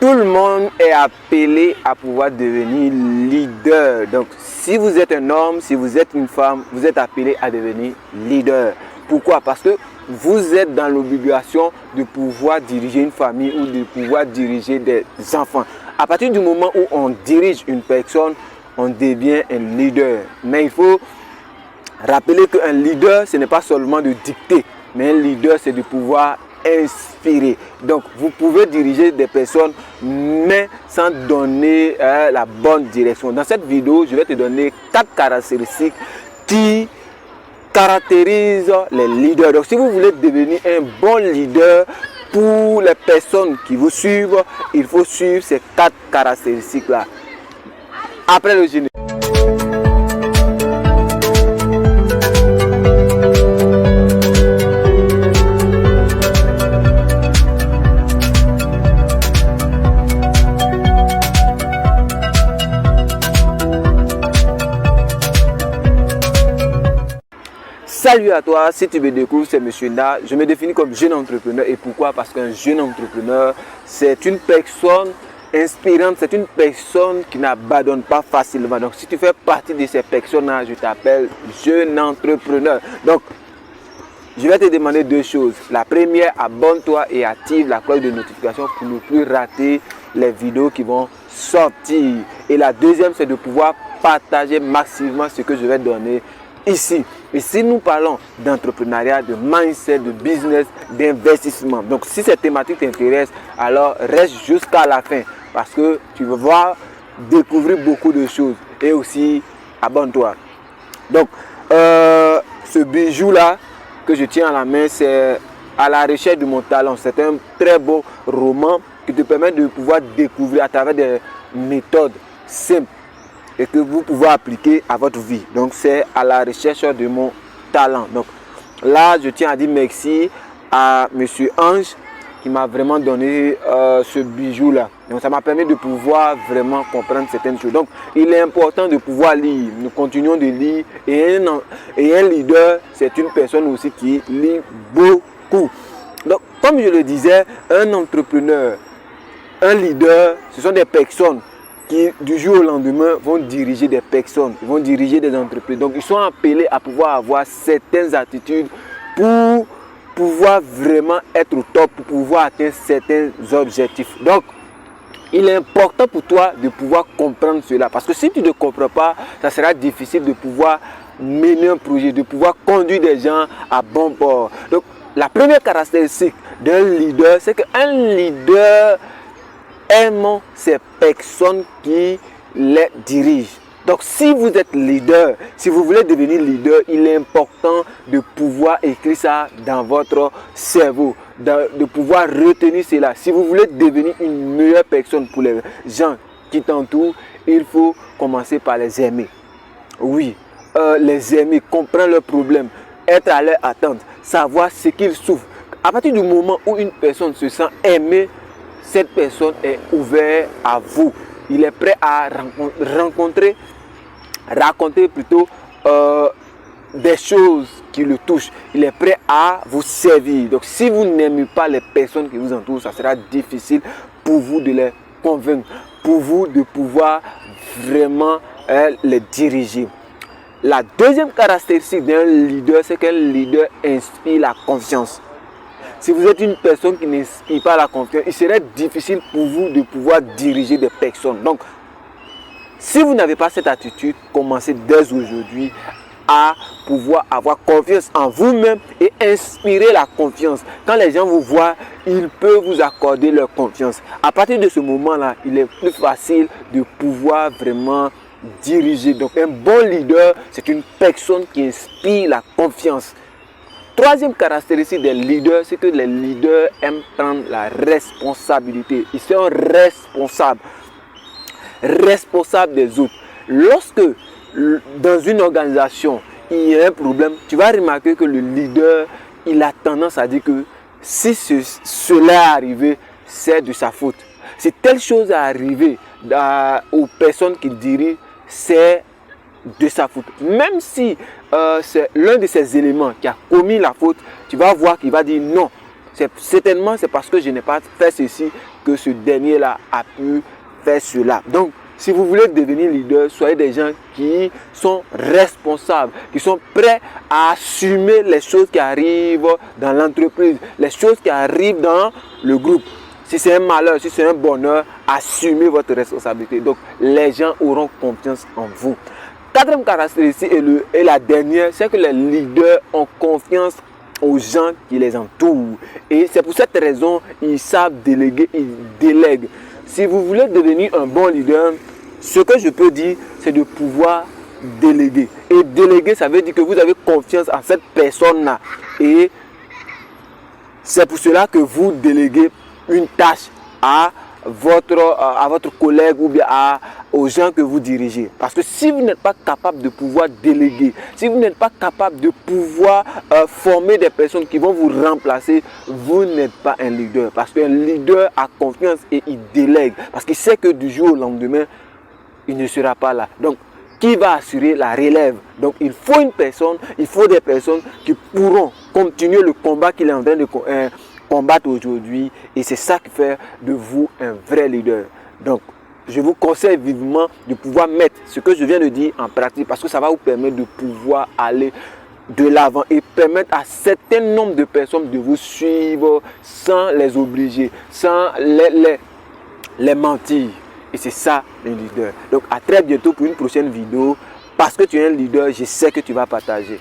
Tout le monde est appelé à pouvoir devenir leader. Donc, si vous êtes un homme, si vous êtes une femme, vous êtes appelé à devenir leader. Pourquoi? Parce que vous êtes dans l'obligation de pouvoir diriger une famille ou de pouvoir diriger des enfants. À partir du moment où on dirige une personne, on devient un leader. Mais il faut rappeler qu'un leader, ce n'est pas seulement de dicter, mais un leader, c'est de pouvoir inspirer. Donc, vous pouvez diriger des personnes, mais sans donner la bonne direction. Dans cette vidéo, je vais te donner 4 caractéristiques qui caractérisent les leaders. Donc, si vous voulez devenir un bon leader pour les personnes qui vous suivent, il faut suivre ces 4 caractéristiques-là. Après le générique. Salut à toi, si tu me découvres, c'est Monsieur Na. Je me définis comme jeune entrepreneur. Et pourquoi? Parce qu'un jeune entrepreneur, c'est une personne inspirante, c'est une personne qui n'abandonne pas facilement. Donc, si tu fais partie de ces personnes-là, je t'appelle jeune entrepreneur. Donc, je vais te demander 2 choses. La première, abonne-toi et active la cloche de notification pour ne plus rater les vidéos qui vont sortir. Et la deuxième, c'est de pouvoir partager massivement ce que je vais donner ici. Et si nous parlons d'entrepreneuriat, de mindset, de business, d'investissement. Donc, si cette thématique t'intéresse, alors reste jusqu'à la fin parce que tu vas voir découvrir beaucoup de choses. Et aussi, abonne-toi. Donc, ce bijou-là que je tiens à la main, c'est À la recherche de mon talent. C'est un très beau roman qui te permet de pouvoir découvrir à travers des méthodes simples et que vous pouvez appliquer à votre vie. Donc, c'est À la recherche de mon talent. Donc, là, je tiens à dire merci à Monsieur Ange qui m'a vraiment donné ce bijou-là. Donc, ça m'a permis de pouvoir vraiment comprendre certaines choses. Donc, il est important de pouvoir lire. Nous continuons de lire. Et un leader, c'est une personne aussi qui lit beaucoup. Donc, comme je le disais, un entrepreneur, un leader, ce sont des personnes qui, du jour au lendemain, vont diriger des personnes, vont diriger des entreprises. Donc, ils sont appelés à pouvoir avoir certaines attitudes pour pouvoir vraiment être au top, pour pouvoir atteindre certains objectifs. Donc, il est important pour toi de pouvoir comprendre cela. Parce que si tu ne comprends pas, ça sera difficile de pouvoir mener un projet, de pouvoir conduire des gens à bon port. Donc, la première caractéristique d'un leader, c'est qu'un leader aime ces personnes qui les dirigent. Donc, si vous êtes leader, si vous voulez devenir leader, il est important de pouvoir écrire ça dans votre cerveau, de pouvoir retenir cela. Si vous voulez devenir une meilleure personne pour les gens qui t'entourent, il faut commencer par les aimer. Oui, les aimer, comprendre leurs problèmes, être à leur attente, savoir ce qu'ils souffrent. À partir du moment où une personne se sent aimée, cette personne est ouverte à vous. Il est prêt à raconter plutôt des choses qui le touchent. Il est prêt à vous servir. Donc, si vous n'aimez pas les personnes qui vous entourent, ça sera difficile pour vous de les convaincre, pour vous de pouvoir vraiment les diriger. La deuxième caractéristique d'un leader, c'est qu'un leader inspire la confiance. Si vous êtes une personne qui n'inspire pas la confiance, il serait difficile pour vous de pouvoir diriger des personnes. Donc, si vous n'avez pas cette attitude, commencez dès aujourd'hui à pouvoir avoir confiance en vous-même et inspirer la confiance. Quand les gens vous voient, ils peuvent vous accorder leur confiance. À partir de ce moment-là, il est plus facile de pouvoir vraiment diriger. Donc, un bon leader, c'est une personne qui inspire la confiance. Troisième caractéristique des leaders, c'est que les leaders aiment prendre la responsabilité. Ils sont responsables des autres. Lorsque dans une organisation, il y a un problème, tu vas remarquer que le leader, il a tendance à dire que si cela est arrivé, c'est de sa faute. Si telle chose est arrivée aux personnes qu'il dirige, c'est de sa faute. Même si c'est l'un de ces éléments qui a commis la faute, tu vas voir qu'il va dire non. Certainement, c'est parce que je n'ai pas fait ceci que ce dernier-là a pu faire cela. Donc, si vous voulez devenir leader, soyez des gens qui sont responsables, qui sont prêts à assumer les choses qui arrivent dans l'entreprise, les choses qui arrivent dans le groupe. Si c'est un malheur, si c'est un bonheur, assumez votre responsabilité. Donc, les gens auront confiance en vous. Quatrième caractéristique et la dernière, c'est que les leaders ont confiance aux gens qui les entourent. Et c'est pour cette raison ils savent déléguer, ils délèguent. Si vous voulez devenir un bon leader, ce que je peux dire, c'est de pouvoir déléguer. Et déléguer, ça veut dire que vous avez confiance en cette personne-là. Et c'est pour cela que vous déléguez une tâche à votre collègue ou bien aux gens que vous dirigez. Parce que si vous n'êtes pas capable de pouvoir déléguer, si vous n'êtes pas capable de pouvoir former des personnes qui vont vous remplacer, vous n'êtes pas un leader. Parce qu'un leader a confiance et il délègue. Parce qu'il sait que du jour au lendemain, il ne sera pas là. Donc, qui va assurer la relève? Donc, il faut des personnes qui pourront continuer le combat qu'il est en train de combattre aujourd'hui, et c'est ça qui fait de vous un vrai leader. Donc, je vous conseille vivement de pouvoir mettre ce que je viens de dire en pratique, parce que ça va vous permettre de pouvoir aller de l'avant et permettre à un certain nombre de personnes de vous suivre sans les obliger, sans les mentir. Et c'est ça le leader. Donc, à très bientôt pour une prochaine vidéo. Parce que tu es un leader, je sais que tu vas partager.